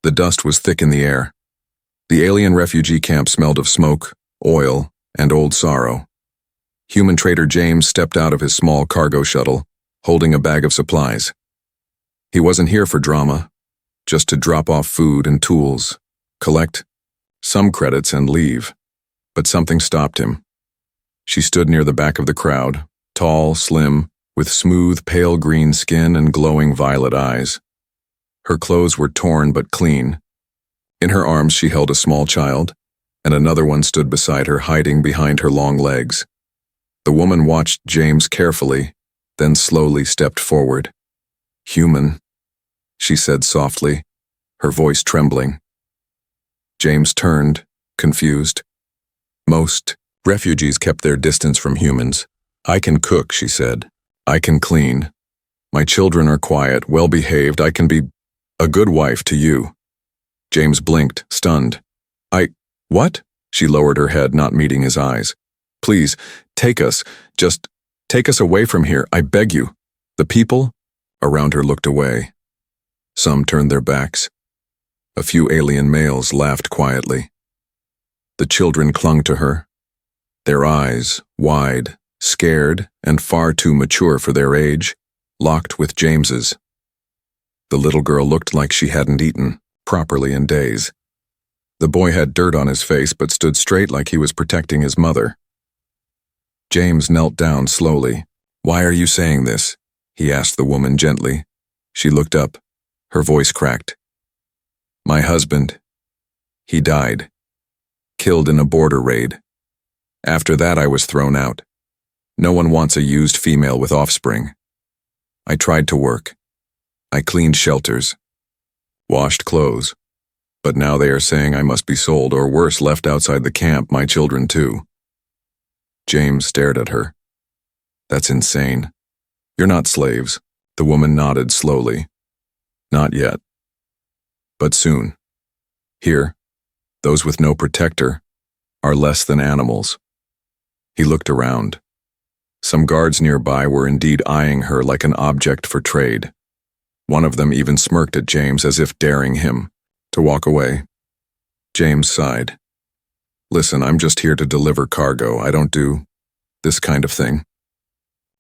The dust was thick in the air. The alien refugee camp smelled of smoke, oil, and old sorrow. Human trader James stepped out of his small cargo shuttle, holding a bag of supplies. He wasn't here for drama, just to drop off food and tools, collect some credits and leave. But something stopped him. She stood near the back of the crowd, tall, slim, with smooth, pale green skin and glowing violet eyes. Her clothes were torn but clean. In her arms she held a small child, and another one stood beside her, hiding behind her long legs. The woman watched James carefully, then slowly stepped forward. "Human," she said softly, her voice trembling. James turned, confused. Most refugees kept their distance from humans. "I can cook," she said. "I can clean. My children are quiet, well-behaved. I can be a good wife to you." James blinked, stunned. What?" She lowered her head, not meeting his eyes. "Please, take us. Just take us away from here, I beg you." The people around her looked away. Some turned their backs. A few alien males laughed quietly. The children clung to her, their eyes wide, scared, and far too mature for their age, locked with James's. The little girl looked like she hadn't eaten properly in days. The boy had dirt on his face but stood straight like he was protecting his mother. James knelt down slowly. "Why are you saying this?" he asked the woman gently. She looked up, her voice cracked. "My husband, he died, killed in a border raid. After that I was thrown out. No one wants a used female with offspring. I tried to work. I cleaned shelters, washed clothes, but now they are saying I must be sold or worse, left outside the camp, my children too." James stared at her. "That's insane. You're not slaves." The woman nodded slowly. "Not yet. But soon. Here, those with no protector are less than animals." He looked around. Some guards nearby were indeed eyeing her like an object for trade. One of them even smirked at James as if daring him to walk away. James sighed. "Listen, I'm just here to deliver cargo. I don't do this kind of thing."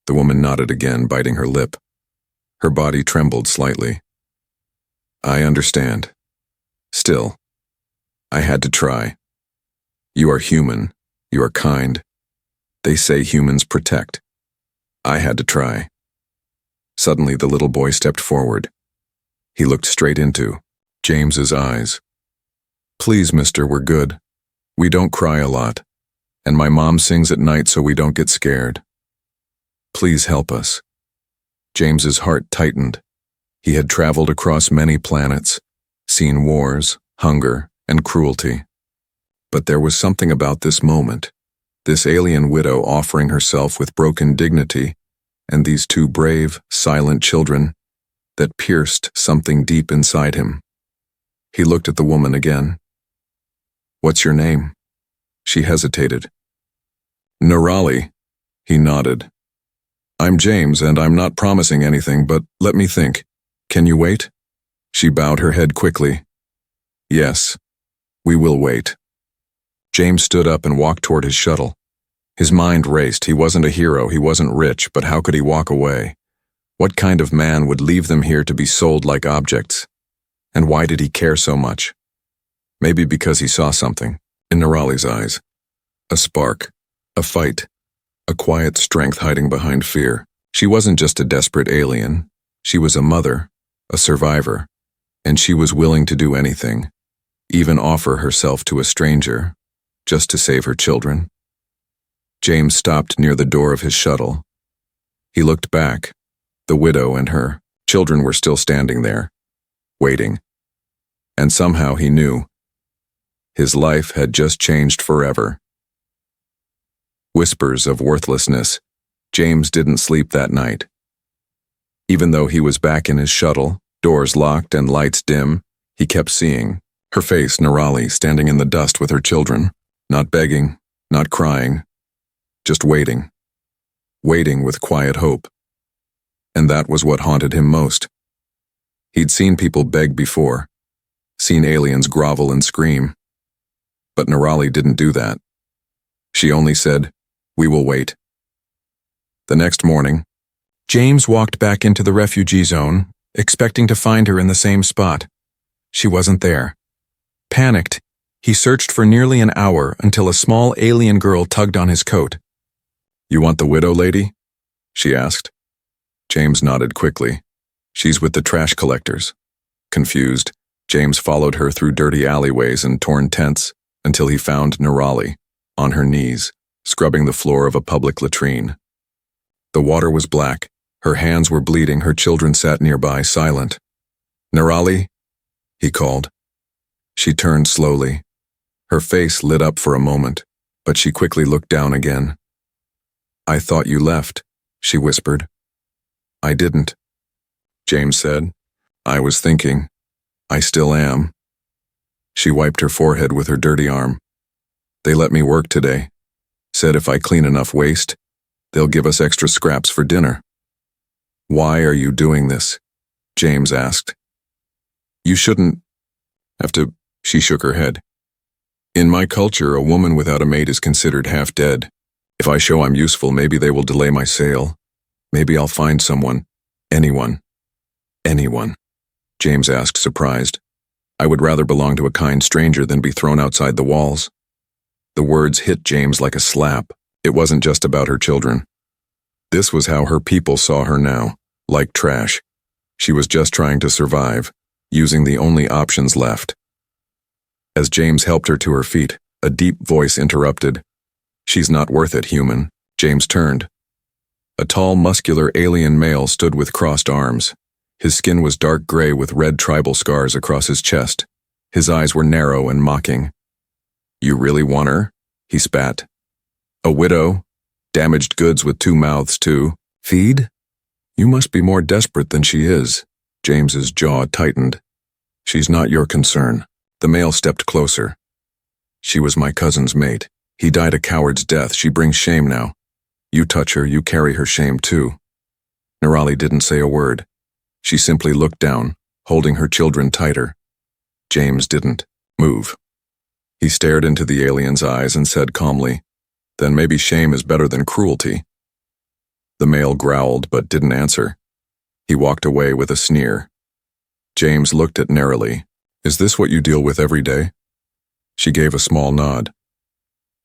The woman nodded again, biting her lip. Her body trembled slightly. "I understand. Still, I had to try. You are human. You are kind. They say humans protect. I had to try." Suddenly the little boy stepped forward. He looked straight into James's eyes. "Please, mister, we're good. We don't cry a lot. And my mom sings at night so we don't get scared. Please help us." James's heart tightened. He had traveled across many planets, seen wars, hunger, and cruelty. But there was something about this moment, this alien widow offering herself with broken dignity, and these two brave, silent children, that pierced something deep inside him. He looked at the woman again. "What's your name?" She hesitated. "Nirali," he nodded. "I'm James, and I'm not promising anything, but let me think. Can you wait?" She bowed her head quickly. "Yes, we will wait." James stood up and walked toward his shuttle. His mind raced. He wasn't a hero, he wasn't rich, but how could he walk away? What kind of man would leave them here to be sold like objects? And why did he care so much? Maybe because he saw something in Nirali's eyes. A spark, a fight, a quiet strength hiding behind fear. She wasn't just a desperate alien. She was a mother, a survivor, and she was willing to do anything, even offer herself to a stranger, just to save her children. James stopped near the door of his shuttle. He looked back. The widow and her children were still standing there, waiting. And somehow he knew. His life had just changed forever. Whispers of worthlessness. James didn't sleep that night. Even though he was back in his shuttle, doors locked and lights dim, he kept seeing her face, Nirali, standing in the dust with her children, not begging, not crying, just waiting. Waiting with quiet hope. And that was what haunted him most. He'd seen people beg before. seen aliens grovel and scream. But Nerali didn't do that. She only said, "We will wait." The next morning, James walked back into the refugee zone, expecting to find her in the same spot. She wasn't there. Panicked, he searched for nearly an hour until a small alien girl tugged on his coat. "You want the widow lady?" she asked. James nodded quickly. "She's with the trash collectors." Confused, James followed her through dirty alleyways and torn tents until he found Nerali, on her knees, scrubbing the floor of a public latrine. The water was black, her hands were bleeding, her children sat nearby, silent. "Nerali?" he called. She turned slowly. Her face lit up for a moment, but she quickly looked down again. "I thought you left," she whispered. "I didn't," James said. "I was thinking. I still am." She wiped her forehead with her dirty arm. "They let me work today. Said if I clean enough waste, they'll give us extra scraps for dinner." "Why are you doing this?" James asked. "You shouldn't have to," she shook her head. "In my culture, a woman without a mate is considered half dead. If I show I'm useful, maybe they will delay my sale. Maybe I'll find someone. Anyone." "Anyone?" James asked, surprised. "I would rather belong to a kind stranger than be thrown outside the walls." The words hit James like a slap. It wasn't just about her children. This was how her people saw her now, like trash. She was just trying to survive, using the only options left. As James helped her to her feet, a deep voice interrupted. "She's not worth it, human." James turned. A tall, muscular alien male stood with crossed arms. His skin was dark gray with red tribal scars across his chest. His eyes were narrow and mocking. "You really want her?" he spat. "A widow? Damaged goods with 2 mouths to feed? You must be more desperate than she is." James's jaw tightened. "She's not your concern." The male stepped closer. "She was my cousin's mate. He died a coward's death. She brings shame now. You touch her, you carry her shame too." Nerali didn't say a word. She simply looked down, holding her children tighter. James didn't move. He stared into the alien's eyes and said calmly, "Then maybe shame is better than cruelty." The male growled but didn't answer. He walked away with a sneer. James looked at Nerali. "Is this what you deal with every day?" She gave a small nod.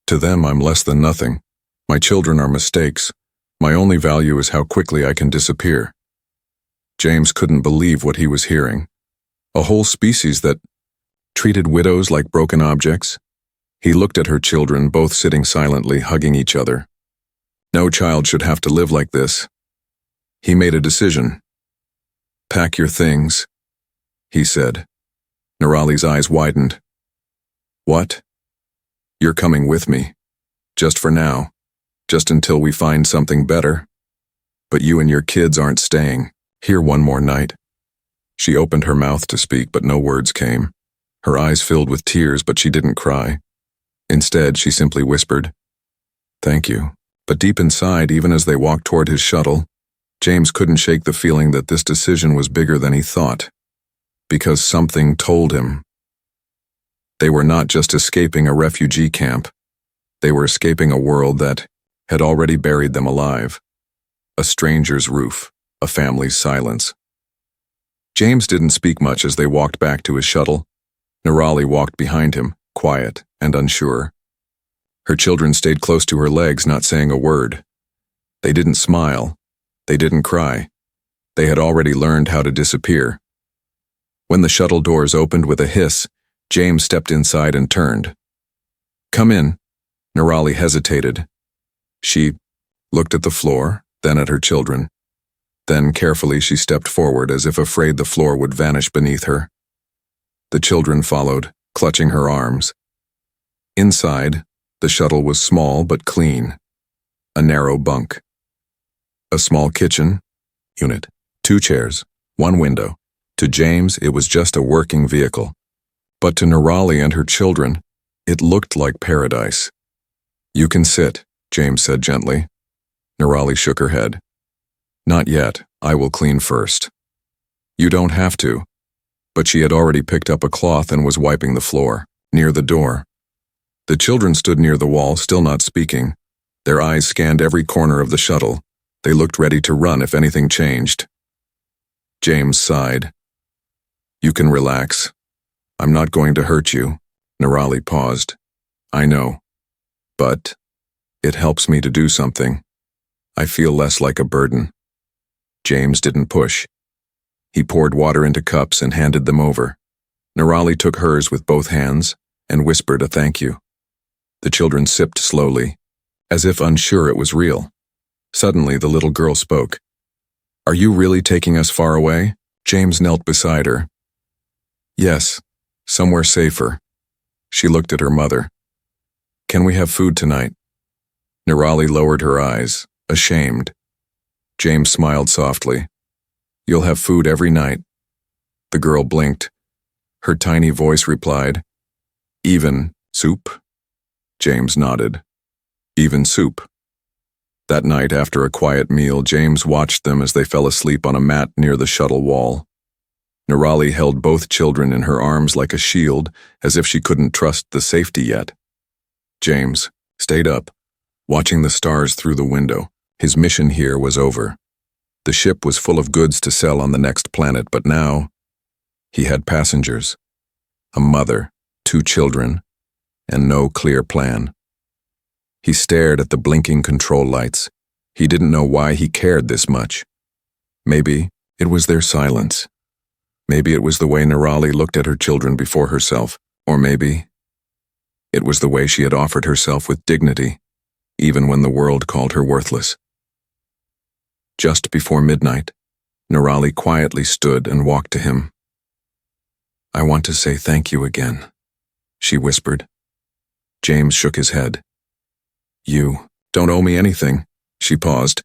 "To them, I'm less than nothing. My children are mistakes. My only value is how quickly I can disappear." James couldn't believe what he was hearing. A whole species that treated widows like broken objects? He looked at her children, both sitting silently, hugging each other. No child should have to live like this. He made a decision. "Pack your things," he said. Nerali's eyes widened. "What?" "You're coming with me. Just for now. Just until we find something better. But you and your kids aren't staying here one more night." She opened her mouth to speak, but no words came. Her eyes filled with tears, but she didn't cry. Instead, she simply whispered, "Thank you." But deep inside, even as they walked toward his shuttle, James couldn't shake the feeling that this decision was bigger than he thought. Because something told him. They were not just escaping a refugee camp. They were escaping a world that had already buried them alive. A stranger's roof, a family's silence. James didn't speak much as they walked back to his shuttle. Nerali walked behind him, quiet and unsure. Her children stayed close to her legs, not saying a word. They didn't smile. They didn't cry. They had already learned how to disappear. When the shuttle doors opened with a hiss, James stepped inside and turned. "Come in." Nerali hesitated. She looked at the floor, then at her children. Then carefully she stepped forward as if afraid the floor would vanish beneath her. The children followed, clutching her arms. Inside, the shuttle was small but clean. A narrow bunk. A small kitchen unit. 2 chairs, 1 window. To James, it was just a working vehicle. But to Nerali and her children, it looked like paradise. "You can sit," James said gently. Nerali shook her head. "Not yet. I will clean first." "You don't have to." but she had already picked up a cloth and was wiping the floor, near the door. The children stood near the wall, still not speaking. Their eyes scanned every corner of the shuttle. They looked ready to run if anything changed. James sighed. "You can relax. I'm not going to hurt you." Nirali paused. "I know. But it helps me to do something. I feel less like a burden." James didn't push. He poured water into cups and handed them over. Nirali took hers with both hands and whispered a thank you. The children sipped slowly, as if unsure it was real. Suddenly, the little girl spoke. "Are you really taking us far away?" James knelt beside her. "Yes, somewhere safer." She looked at her mother. "Can we have food tonight?" Nirali lowered her eyes, ashamed. James smiled softly. "You'll have food every night." The girl blinked. Her tiny voice replied, "Even soup?" James nodded. "Even soup." That night, after a quiet meal, James watched them as they fell asleep on a mat near the shuttle wall. Nirali held both children in her arms like a shield, as if she couldn't trust the safety yet. James stayed up, watching the stars through the window. His mission here was over. The ship was full of goods to sell on the next planet, but now he had passengers, a mother, 2 children, and no clear plan. He stared at the blinking control lights. He didn't know why he cared this much. Maybe it was their silence. Maybe it was the way Nirali looked at her children before herself, or maybe it was the way she had offered herself with dignity, even when the world called her worthless. Just before midnight, Nirali quietly stood and walked to him. "I want to say thank you again," she whispered. James shook his head. "You don't owe me anything." She paused.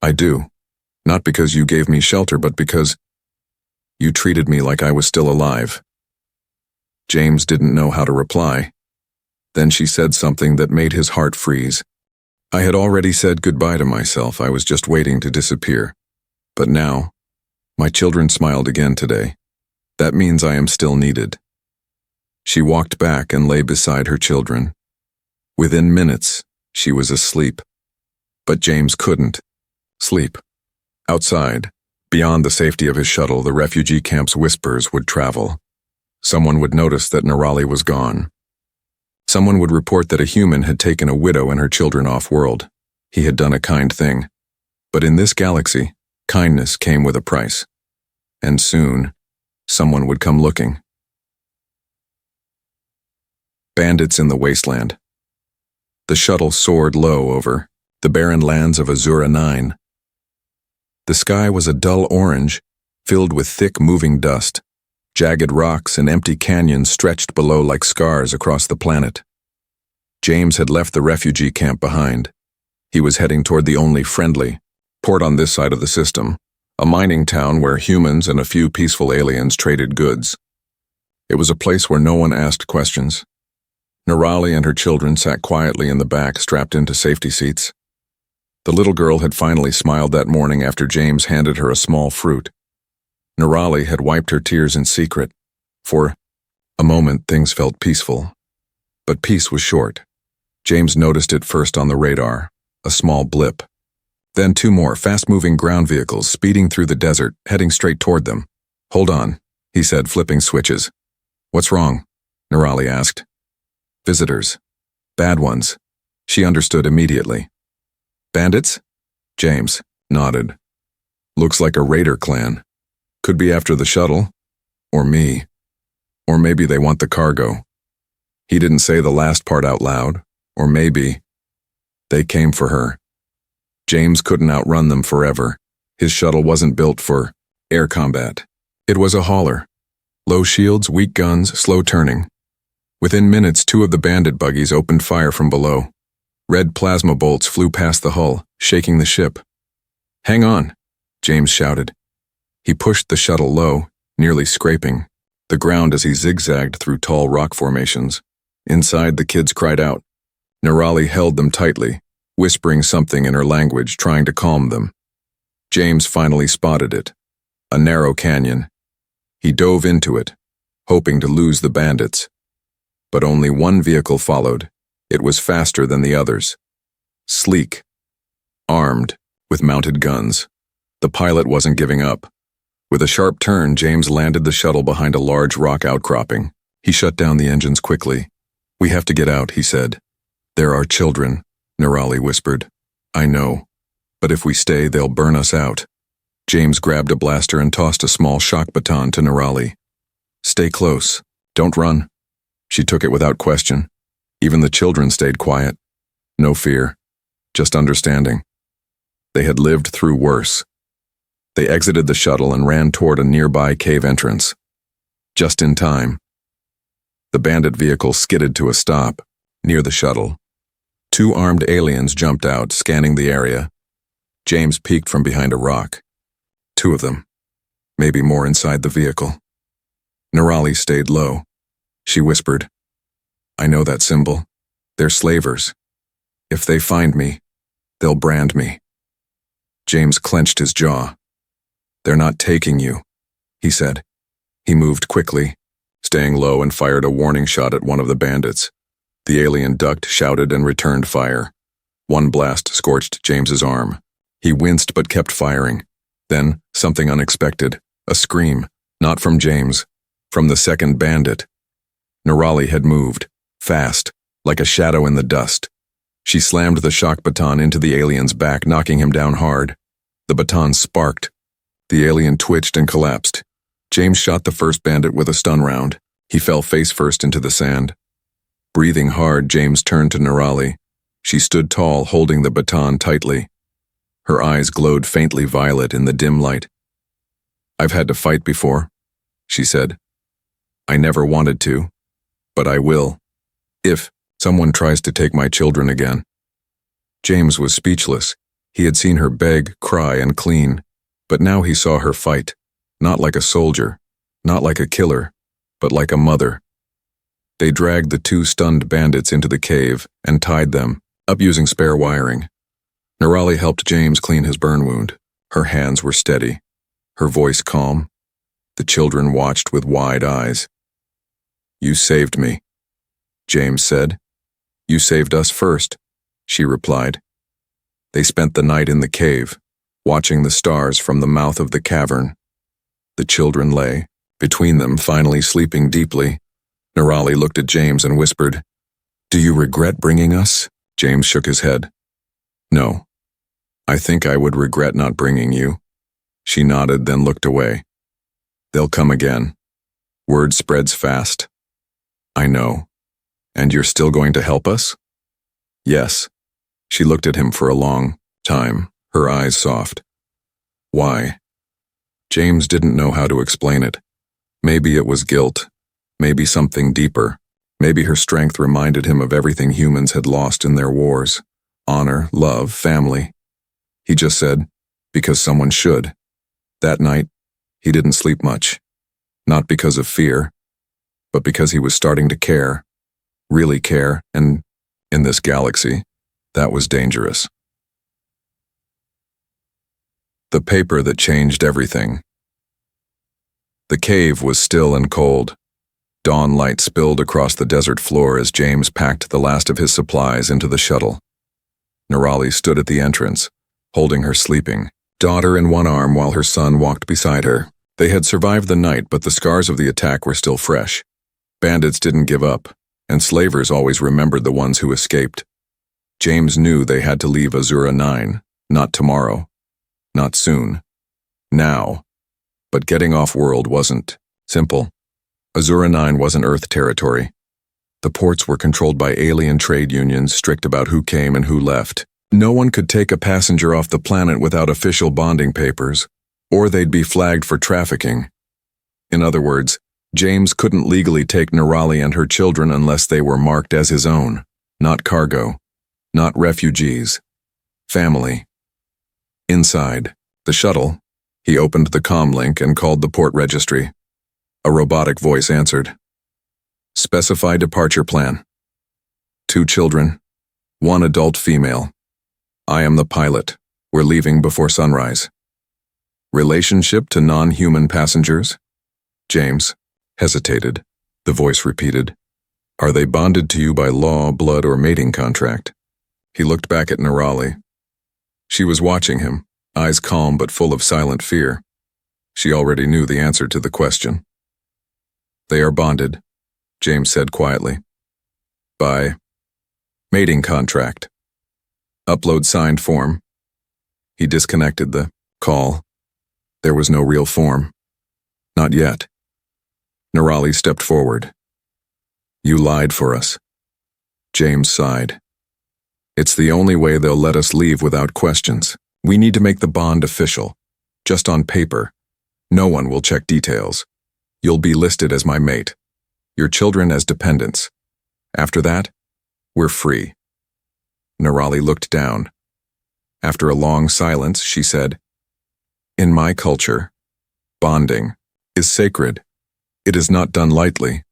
"I do. Not because you gave me shelter, but because you treated me like I was still alive." James didn't know how to reply. Then she said something that made his heart freeze. "I had already said goodbye to myself. I was just waiting to disappear. But now, my children smiled again today. That means I am still needed." She walked back and lay beside her children. Within minutes, she was asleep. But James couldn't sleep. Outside, beyond the safety of his shuttle, the refugee camp's whispers would travel. Someone would notice that Nirali was gone. Someone would report that a human had taken a widow and her children off-world. He had done a kind thing. But in this galaxy, kindness came with a price. And soon, someone would come looking. Bandits in the wasteland. The shuttle soared low over the barren lands of Azura 9. The sky was a dull orange, filled with thick moving dust. Jagged rocks and empty canyons stretched below like scars across the planet. James had left the refugee camp behind. He was heading toward the only friendly port on this side of the system, a mining town where humans and a few peaceful aliens traded goods. It was a place where no one asked questions. Nirali and her children sat quietly in the back, strapped into safety seats. The little girl had finally smiled that morning after James handed her a small fruit. Nirali had wiped her tears in secret. For a moment, things felt peaceful. But peace was short. James noticed it first on the radar, a small blip. Then 2 more fast-moving ground vehicles speeding through the desert, heading straight toward them. "Hold on," he said, flipping switches. "What's wrong?" Nirali asked. "Visitors. Bad ones." She understood immediately. "Bandits?" James nodded. "Looks like a raider clan. Could be after the shuttle. Or me. Or maybe they want the cargo." He didn't say the last part out loud. Or maybe they came for her. James couldn't outrun them forever. His shuttle wasn't built for air combat. It was a hauler. Low shields, weak guns, slow turning. Within minutes, 2 of the bandit buggies opened fire from below. Red plasma bolts flew past the hull, shaking the ship. "Hang on," James shouted. He pushed the shuttle low, nearly scraping the ground as he zigzagged through tall rock formations. Inside, the kids cried out. Nirali held them tightly, whispering something in her language, trying to calm them. James finally spotted it. A narrow canyon. He dove into it, hoping to lose the bandits. But only one vehicle followed. It was faster than the others. Sleek. Armed, with mounted guns. The pilot wasn't giving up. With a sharp turn, James landed the shuttle behind a large rock outcropping. He shut down the engines quickly. "We have to get out," he said. "There are children," Nirali whispered. "I know. But if we stay, they'll burn us out." James grabbed a blaster and tossed a small shock baton to Nirali. "Stay close. Don't run." She took it without question. Even the children stayed quiet. No fear. Just understanding. They had lived through worse. They exited the shuttle and ran toward a nearby cave entrance. Just in time. The bandit vehicle skidded to a stop, near the shuttle. 2 armed aliens jumped out, scanning the area. James peeked from behind a rock. 2 of them. Maybe more inside the vehicle. Nirali stayed low. She whispered, "I know that symbol. They're slavers. If they find me, they'll brand me." James clenched his jaw. "They're not taking you," he said. He moved quickly, staying low, and fired a warning shot at one of the bandits. The alien ducked, shouted, and returned fire. One blast scorched James's arm. He winced but kept firing. Then, something unexpected. A scream, not from James, from the second bandit. Nirali had moved, fast, like a shadow in the dust. She slammed the shock baton into the alien's back, knocking him down hard. The baton sparked. The alien twitched and collapsed. James shot the first bandit with a stun round. He fell face first into the sand. Breathing hard, James turned to Nirali. She stood tall, holding the baton tightly. Her eyes glowed faintly violet in the dim light. "I've had to fight before," she said. "I never wanted to, but I will, if someone tries to take my children again." James was speechless. He had seen her beg, cry, and clean, but now he saw her fight, not like a soldier, not like a killer, but like a mother. They dragged the 2 stunned bandits into the cave and tied them, up using spare wiring. Nirali helped James clean his burn wound. Her hands were steady, her voice calm. The children watched with wide eyes. "You saved me," James said. "You saved us first," she replied. They spent the night in the cave, watching the stars from the mouth of the cavern. The children lay, between them, finally sleeping deeply. Nirali looked at James and whispered, "Do you regret bringing us?" James shook his head. "No. I think I would regret not bringing you." She nodded, then looked away. "They'll come again. Word spreads fast." "I know. And you're still going to help us?" "Yes." She looked at him for a long time, her eyes soft. "Why?" James didn't know how to explain it. Maybe it was guilt. Maybe something deeper. Maybe her strength reminded him of everything humans had lost in their wars. Honor, love, family. He just said, "Because someone should." That night, he didn't sleep much. Not because of fear, but because he was starting to care. Really care, and in this galaxy, that was dangerous. The paper that changed everything. The cave was still and cold. Dawn light spilled across the desert floor as James packed the last of his supplies into the shuttle. Nirali stood at the entrance, holding her sleeping daughter in one arm while her son walked beside her. They had survived the night, but the scars of the attack were still fresh. Bandits didn't give up, and slavers always remembered the ones who escaped. James knew they had to leave Azura 9, not tomorrow, not soon, now. But getting off-world wasn't simple. Azura 9 wasn't Earth territory. The ports were controlled by alien trade unions, strict about who came and who left. No one could take a passenger off the planet without official bonding papers, or they'd be flagged for trafficking. In other words, James couldn't legally take Nirali and her children unless they were marked as his own, not cargo, not refugees, family. Inside the shuttle, he opened the comm link and called the port registry. A robotic voice answered. "Specify departure plan. 2 children, 1 adult female. I am the pilot. We're leaving before sunrise. Relationship to non-human passengers? James hesitated. The voice repeated, "Are they bonded to you by law, blood, or mating contract?" He looked back at Nirali. She was watching him, eyes calm but full of silent fear. She already knew the answer to the question. "They are bonded," James said quietly. "By mating contract. Upload signed form." He disconnected the call. There was no real form. Not yet. Nirali stepped forward. "You lied for us." James sighed. "It's the only way they'll let us leave without questions. We need to make the bond official. Just on paper. No one will check details. You'll be listed as my mate. Your children as dependents. After that, we're free." Nirali looked down. After a long silence, she said, "In my culture, bonding is sacred. It is not done lightly."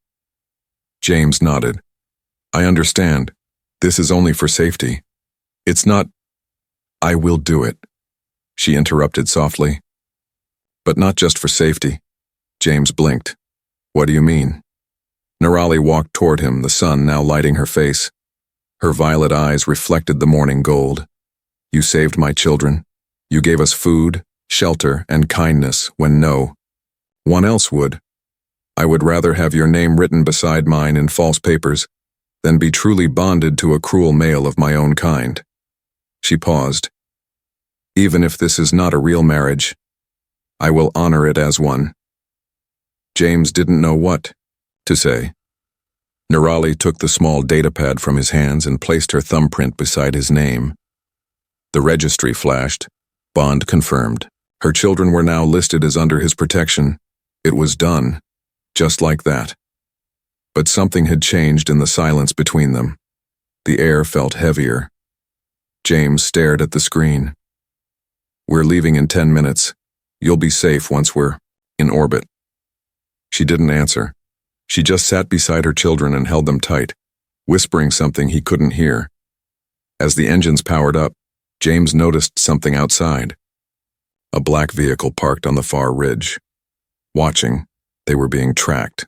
James nodded. "I understand. This is only for safety. It's not—" "I will do it," she interrupted softly. "But not just for safety." James blinked. "What do you mean?" Nirali walked toward him, the sun now lighting her face. Her violet eyes reflected the morning gold. "You saved my children. You gave us food, shelter, and kindness when no one else would. I would rather have your name written beside mine in false papers than be truly bonded to a cruel male of my own kind." She paused. "Even if this is not a real marriage, I will honor it as one." James didn't know what to say. Nirali took the small datapad from his hands and placed her thumbprint beside his name. The registry flashed. Bond confirmed. Her children were now listed as under his protection. It was done, just like that. But something had changed in the silence between them. The air felt heavier. James stared at the screen. "We're leaving in 10 minutes. You'll be safe once we're in orbit." She didn't answer. She just sat beside her children and held them tight, whispering something he couldn't hear. As the engines powered up, James noticed something outside. A black vehicle parked on the far ridge. Watching, they were being tracked.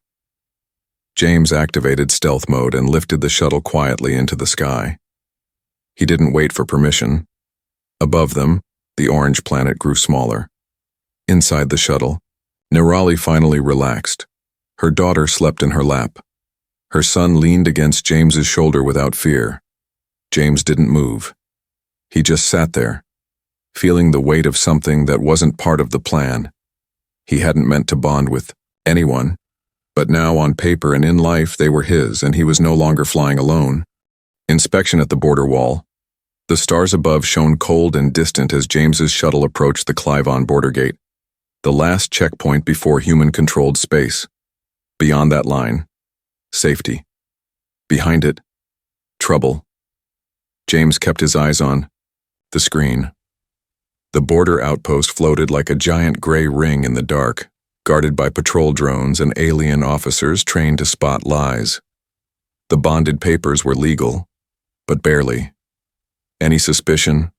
James activated stealth mode and lifted the shuttle quietly into the sky. He didn't wait for permission. Above them, the orange planet grew smaller. Inside the shuttle, Nirali finally relaxed. Her daughter slept in her lap. Her son leaned against James's shoulder without fear. James didn't move. He just sat there, feeling the weight of something that wasn't part of the plan. He hadn't meant to bond with anyone, but now on paper and in life they were his, and he was no longer flying alone. Inspection at the border wall. The stars above shone cold and distant as James's shuttle approached the Clivon border gate, the last checkpoint before human-controlled space. Beyond that line, safety. Behind it, trouble. James kept his eyes on the screen. The border outpost floated like a giant gray ring in the dark, guarded by patrol drones and alien officers trained to spot lies. The bonded papers were legal, but barely. Any suspicion,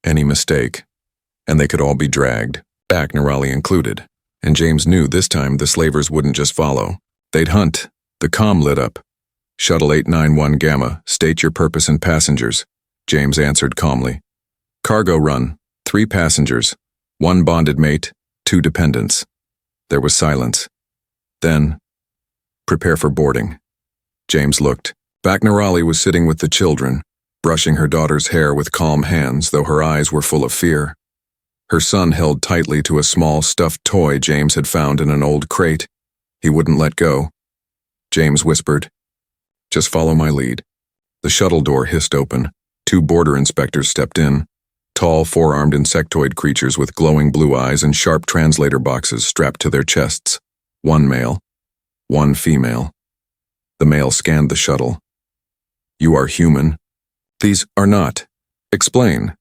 any mistake, and they could all be dragged, back Nirali included. And James knew this time the slavers wouldn't just follow. They'd hunt. The comm lit up. "Shuttle 891 Gamma, state your purpose and passengers," James answered calmly. "Cargo run, 3 passengers, 1 bonded mate, 2 dependents." There was silence. Then, "Prepare for boarding." James looked. Back Nirali was sitting with the children, brushing her daughter's hair with calm hands, though her eyes were full of fear. Her son held tightly to a small stuffed toy James had found in an old crate. He wouldn't let go. James whispered, "Just follow my lead." The shuttle door hissed open. 2 border inspectors stepped in. Tall, 4-armed insectoid creatures with glowing blue eyes and sharp translator boxes strapped to their chests. 1 male, 1 female. The male scanned the shuttle. "You are human." "These are not." "Explain."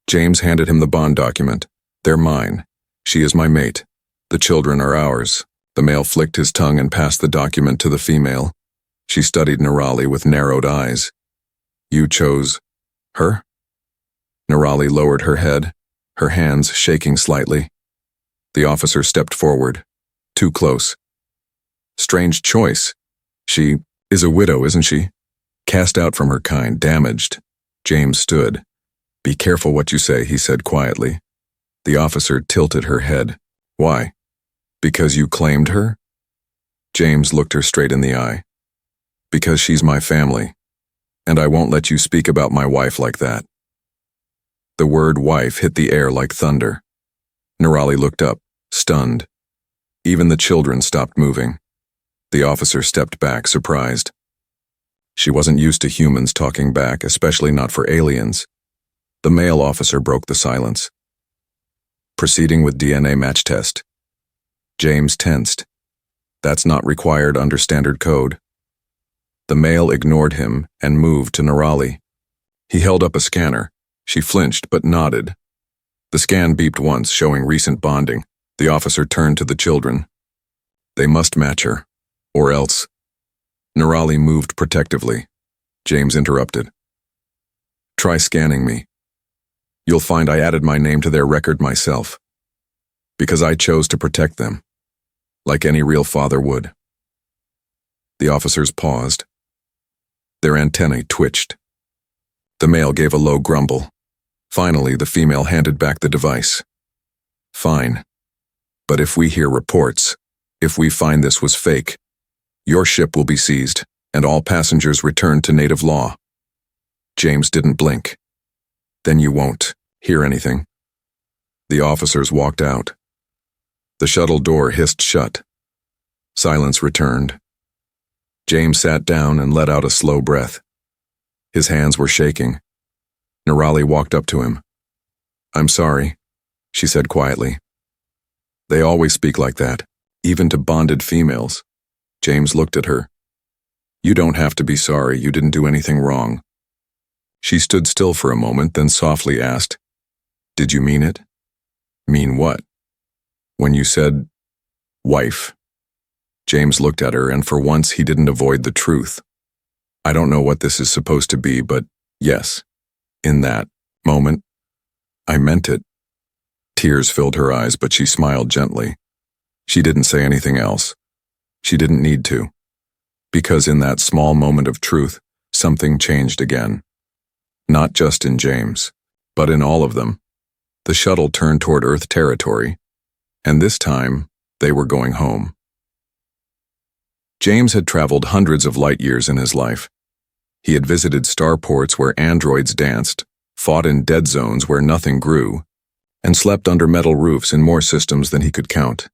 James handed him the bond document. "They're mine. She is my mate. The children are ours." The male flicked his tongue and passed the document to the female. She studied Nirali with narrowed eyes. "You chose her?" Nirali lowered her head, her hands shaking slightly. The officer stepped forward. Too close. Strange choice. She is a widow, isn't she? Cast out from her kind, damaged. James stood. Be careful what you say, he said quietly. The officer tilted her head. Why? Because you claimed her? James looked her straight in the eye. Because she's my family, and I won't let you speak about my wife like that. The word wife hit the air like thunder. Nirali looked up, stunned. Even the children stopped moving. The officer stepped back, surprised. She wasn't used to humans talking back, especially not for aliens. The male officer broke the silence. Proceeding with DNA match test. James tensed. That's not required under standard code. The male ignored him and moved to Nirali. He held up a scanner. She flinched but nodded. The scan beeped once, showing recent bonding. The officer turned to the children. They must match her, or else. Nirali moved protectively. James interrupted. Try scanning me. You'll find I added my name to their record myself. Because I chose to protect them, like any real father would. The officers paused. Their antennae twitched. The male gave a low grumble. Finally, the female handed back the device. Fine. But if we hear reports, if we find this was fake, your ship will be seized, and all passengers returned to native law. James didn't blink. Then you won't hear anything. The officers walked out. The shuttle door hissed shut. Silence returned. James sat down and let out a slow breath. His hands were shaking. Nirali walked up to him. I'm sorry, she said quietly. They always speak like that, even to bonded females. James looked at her. You don't have to be sorry, you didn't do anything wrong. She stood still for a moment, then softly asked, Did you mean it? Mean what? When you said, wife. James looked at her, and for once he didn't avoid the truth. I don't know what this is supposed to be, but yes, in that moment, I meant it. Tears filled her eyes, but she smiled gently. She didn't say anything else. She didn't need to. Because in that small moment of truth, something changed again. Not just in James, but in all of them. The shuttle turned toward Earth territory, and this time, they were going home. James had traveled hundreds of light years in his life. He had visited starports where androids danced, fought in dead zones where nothing grew, and slept under metal roofs in more systems than he could count.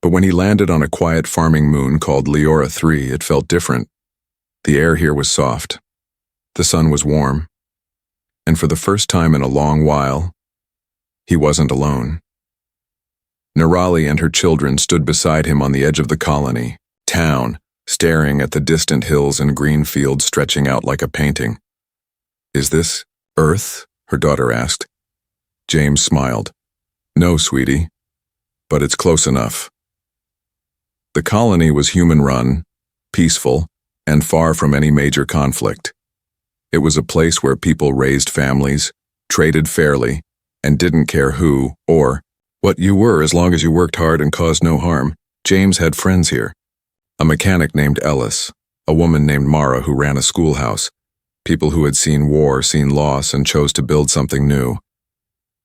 But when he landed on a quiet farming moon called Leora 3, it felt different. The air here was soft. The sun was warm. And for the first time in a long while, he wasn't alone. Nirali and her children stood beside him on the edge of the colony, town, staring at the distant hills and green fields stretching out like a painting. Is this Earth? Her daughter asked. James smiled. No, sweetie, but it's close enough. The colony was human-run, peaceful, and far from any major conflict. It was a place where people raised families, traded fairly, and didn't care who or what you were as long as you worked hard and caused no harm. James had friends here. A mechanic named Ellis, a woman named Mara who ran a schoolhouse, people who had seen war, seen loss, and chose to build something new.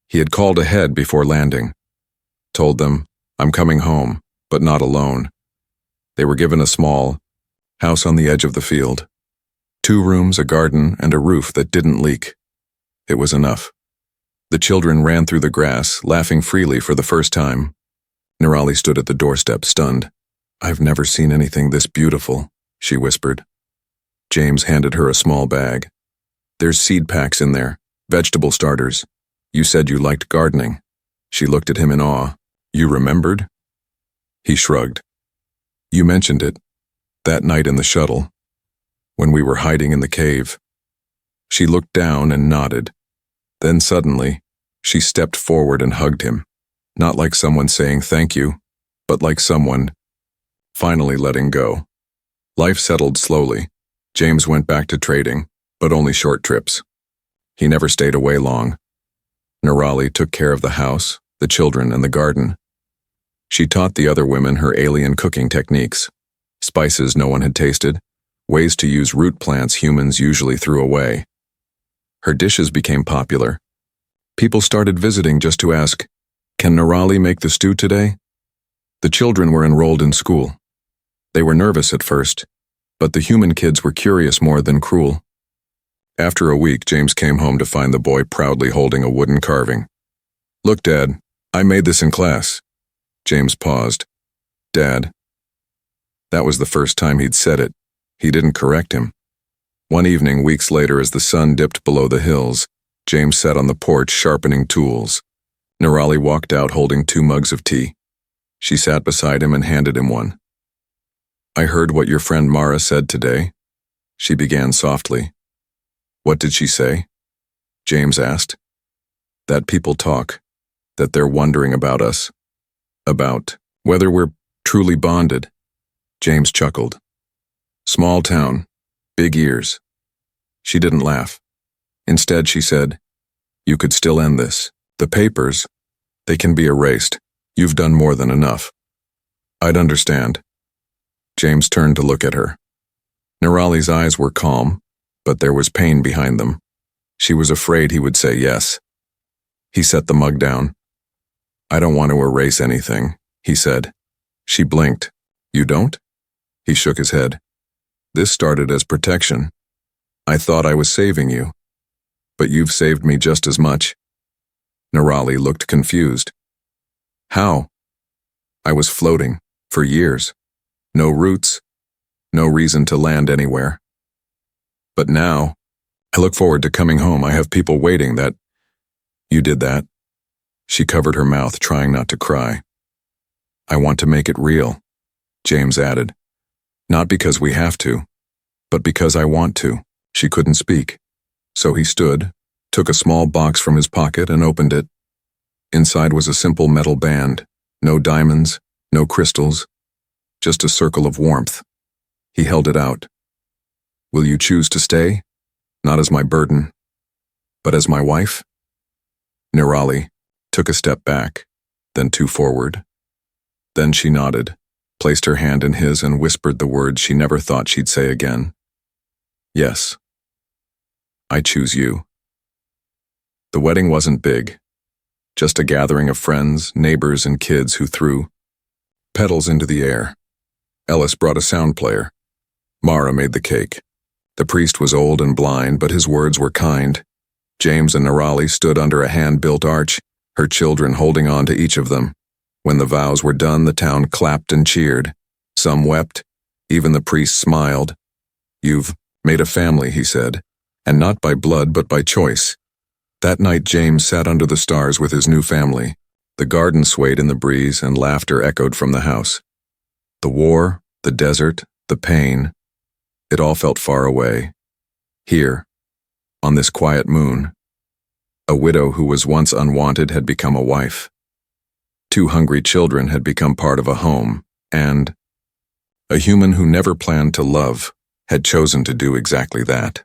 He had called ahead before landing. Told them, I'm coming home, but not alone. They were given a small house on the edge of the field. 2 rooms, a garden, and a roof that didn't leak. It was enough. The children ran through the grass, laughing freely for the first time. Nirali stood at the doorstep, stunned. I've never seen anything this beautiful, she whispered. James handed her a small bag. There's seed packs in there, vegetable starters. You said you liked gardening. She looked at him in awe. You remembered? He shrugged. You mentioned it, that night in the shuttle, when we were hiding in the cave. She looked down and nodded. Then suddenly, she stepped forward and hugged him, not like someone saying thank you, but like someone finally letting go. Life settled slowly. James went back to trading, but only short trips. He never stayed away long. Nirali took care of the house, the children, and the garden. She taught the other women her alien cooking techniques, spices no one had tasted, ways to use root plants humans usually threw away. Her dishes became popular. People started visiting just to ask, "Can Nirali make the stew today?" The children were enrolled in school. They were nervous at first, but the human kids were curious more than cruel. After a week, James came home to find the boy proudly holding a wooden carving. "Look, Dad, I made this in class." James paused. "Dad." That was the first time he'd said it. He didn't correct him. One evening, weeks later, as the sun dipped below the hills, James sat on the porch sharpening tools. Nirali walked out holding 2 mugs of tea. She sat beside him and handed him one. "I heard what your friend Mara said today," she began softly. "What did she say?" James asked. "That people talk, that they're wondering about us, about whether we're truly bonded." James chuckled. "Small town, big ears." She didn't laugh. Instead, she said, "You could still end this. The papers, they can be erased. You've done more than enough." "I'd understand." James turned to look at her. Nirali's eyes were calm, but there was pain behind them. She was afraid he would say yes. He set the mug down. "I don't want to erase anything," he said. She blinked. "You don't?" He shook his head. "This started as protection. I thought I was saving you. But you've saved me just as much." Nirali looked confused. "How?" "I was floating, for years. No roots, no reason to land anywhere. But now, I look forward to coming home. I have people waiting that..." "You did that." She covered her mouth, trying not to cry. "I want to make it real," James added. "Not because we have to, but because I want to." She couldn't speak. So he stood, took a small box from his pocket and opened it. Inside was a simple metal band. No diamonds, no crystals, just a circle of warmth. He held it out. "Will you choose to stay? Not as my burden, but as my wife?" Nirali took a step back, then 2 forward. Then she nodded, placed her hand in his and whispered the words she never thought she'd say again. "Yes. I choose you." The wedding wasn't big, just a gathering of friends, neighbors, and kids who threw petals into the air. Ellis brought a sound player. Mara made the cake. The priest was old and blind, but his words were kind. James and Nirali stood under a hand-built arch, her children holding on to each of them. When the vows were done, the town clapped and cheered. Some wept. Even the priest smiled. "You've made a family," he said, "and not by blood but by choice." That night James sat under the stars with his new family. The garden swayed in the breeze and laughter echoed from the house. The war, the desert, the pain, it all felt far away. Here, on this quiet moon, a widow who was once unwanted had become a wife. 2 hungry children had become part of a home, and a human who never planned to love had chosen to do exactly that.